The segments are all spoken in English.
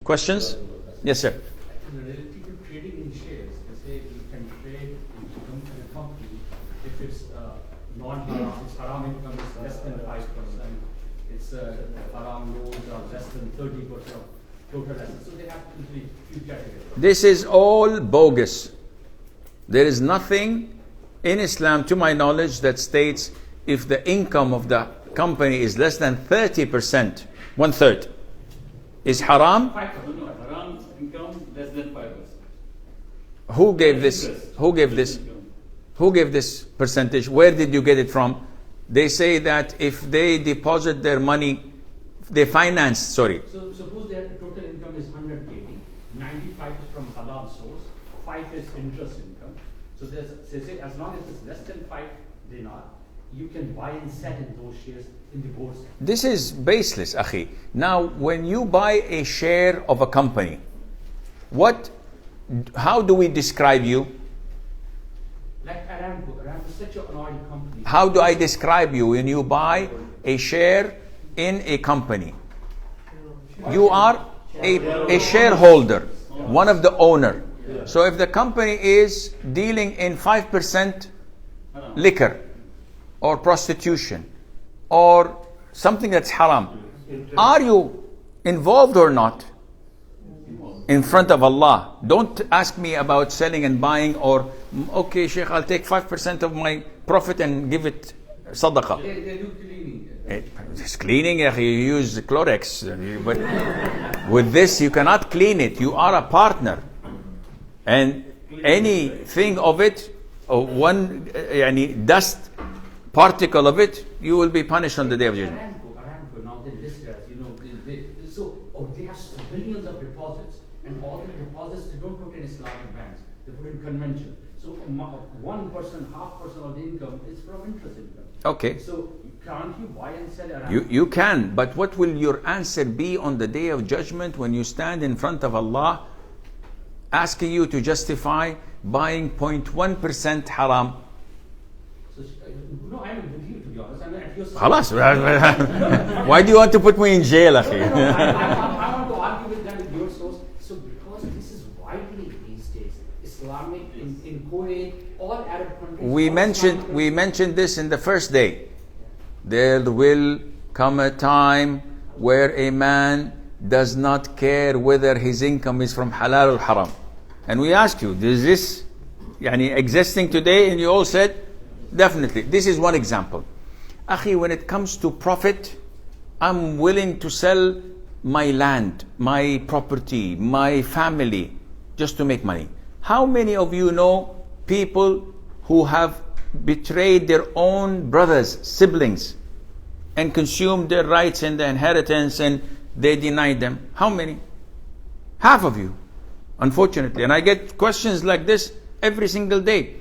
Questions? Yes, sir. Related to trading in shares, they say you can trade income in a company if it's non-haram, it's haram income is less than 5%, it's haram loans are less than 30% of total assets. So they have to few categories. This is all bogus. There is nothing in Islam, to my knowledge, that states if the income of the company is less than 30%, 1/3, is haram. Haram income less than 5%. Who gave this? Who gave this? Who gave this percentage? Where did you get it from? They say that if they deposit their money, they finance, sorry. So suppose their total income is 100k, 95 is from halal source, 5 is interest income. So they say as long as it's less than 5 dinar, you can buy and sell in those shares in the bourse. This is baseless, akhi. Now, when you buy a share of a company, how do we describe you? Like Aramco is such an oil company. How do I describe you when you buy a share in a company? You are a shareholder, one of the owner. So if the company is dealing in 5% liquor or prostitution or something that's haram, are you involved or not? In front of Allah. Don't ask me about selling and buying or, okay, Shaykh, I'll take 5% of my profit and give it sadaqah. They do cleaning. It's cleaning, you use Clorox. But with this, you cannot clean it. You are a partner. And anything of it, one dust particle of it, you will be punished on the Day of Judgment. Aramco now they list as, they have billions of deposits, and all the deposits they don't put in Islamic banks, they put in convention. So 1%, 0.5% of the income is from interest income. Okay. So can't you buy and sell Aramco? You can, but what will your answer be on the Day of Judgment when you stand in front of Allah asking you to justify buying 0.1% haram? So, no, I'm with you, to be honest. I'm at your side. Khalas. Why do you want to put me in jail, akhi? I want to argue with them with your source. So because this is widely these days, Islamic in Kuwait, all Arab countries. We mentioned this in the first day. There will come a time where a man does not care whether his income is from halal or haram. And we asked you, is this existing today? And you all said, definitely. This is one example. Akhi, when it comes to profit, I'm willing to sell my land, my property, my family, just to make money. How many of you know people who have betrayed their own brothers, siblings, and consumed their rights and the inheritance, and they denied them? How many? Half of you, unfortunately. And I get questions like this every single day.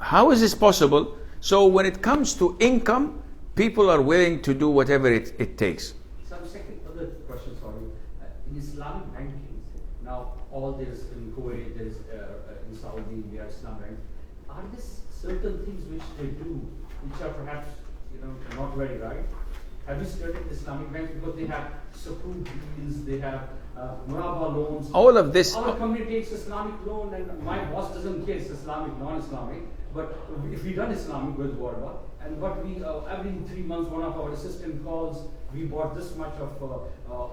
How is this possible? So when it comes to income, people are willing to do whatever it takes. Some second other question, sorry. In Islamic banking, now all there's in Kuwait, there's in Saudi, we have Islam bank. Are there certain things which they do which are perhaps not very right? Have you studied Islamic banks? Because they have sukuk deals, they have muraba loans. All of this. Our company takes Islamic loan, and my boss doesn't care it's Islamic, non-Islamic. But if we done Islamic with muraba, and what we every 3 months one of our assistant calls, we bought this much of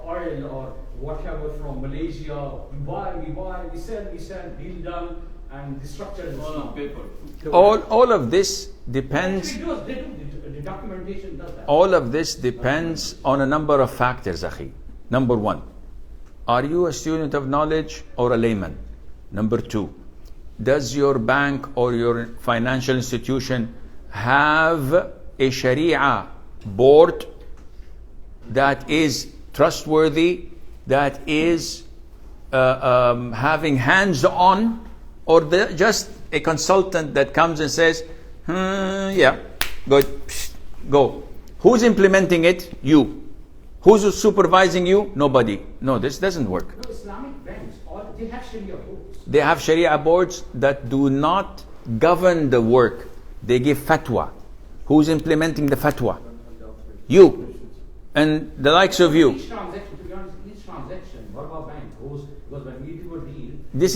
oil or whatever from Malaysia. We buy, we sell, deal done, and the structure is on paper. All of this depends. They do. The documentation does that. All of this depends on a number of factors, akhi. Number one, are you a student of knowledge or a layman? Number two, does your bank or your financial institution have a Sharia board that is trustworthy, that is having hands-on, or just a consultant that comes and says, yeah, good, go. Who's implementing it? You. Who's supervising you? Nobody. No, this doesn't work. No, Islamic banks, they have Sharia boards. They have Sharia boards that do not govern the work. They give fatwa. Who's implementing the fatwa? You. And the likes of you. Each transaction, to be honest, transaction. What about bank? Because when we do a deal, This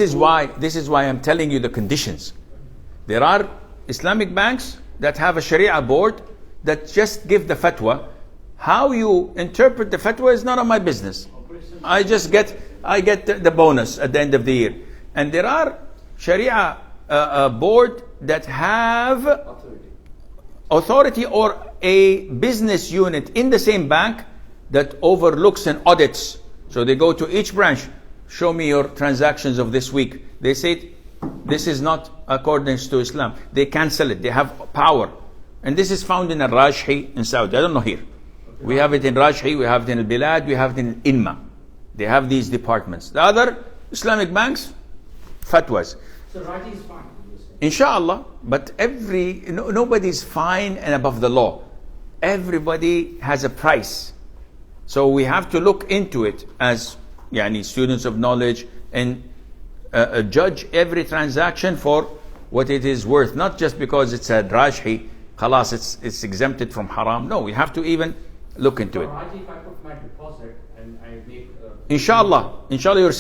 is why I'm telling you the conditions. There are Islamic banks that have a Sharia board that just give the fatwa. How you interpret the fatwa is none of my business. I get the bonus at the end of the year. And there are Sharia board that have authority or a business unit in the same bank that overlooks and audits. So they go to each branch, show me your transactions of this week. They say this is not according to Islam. They cancel it. They have power. And this is found in Al-Rajhi in Saudi. I don't know here. We have it in Rajhi, we have it in Al-Bilad, we have it in Inma. They have these departments. The other Islamic banks, fatwas. so Raji is fine. you say. Inshallah, but nobody's fine and above the law. Everybody has a price. So we have to look into it as students of knowledge and judge every transaction for what it is worth. Not just because it's a Rajhi, khalas, it's exempted from haram. No, we have to even look into it. Raji, if I put my deposit and I make Inshallah, you're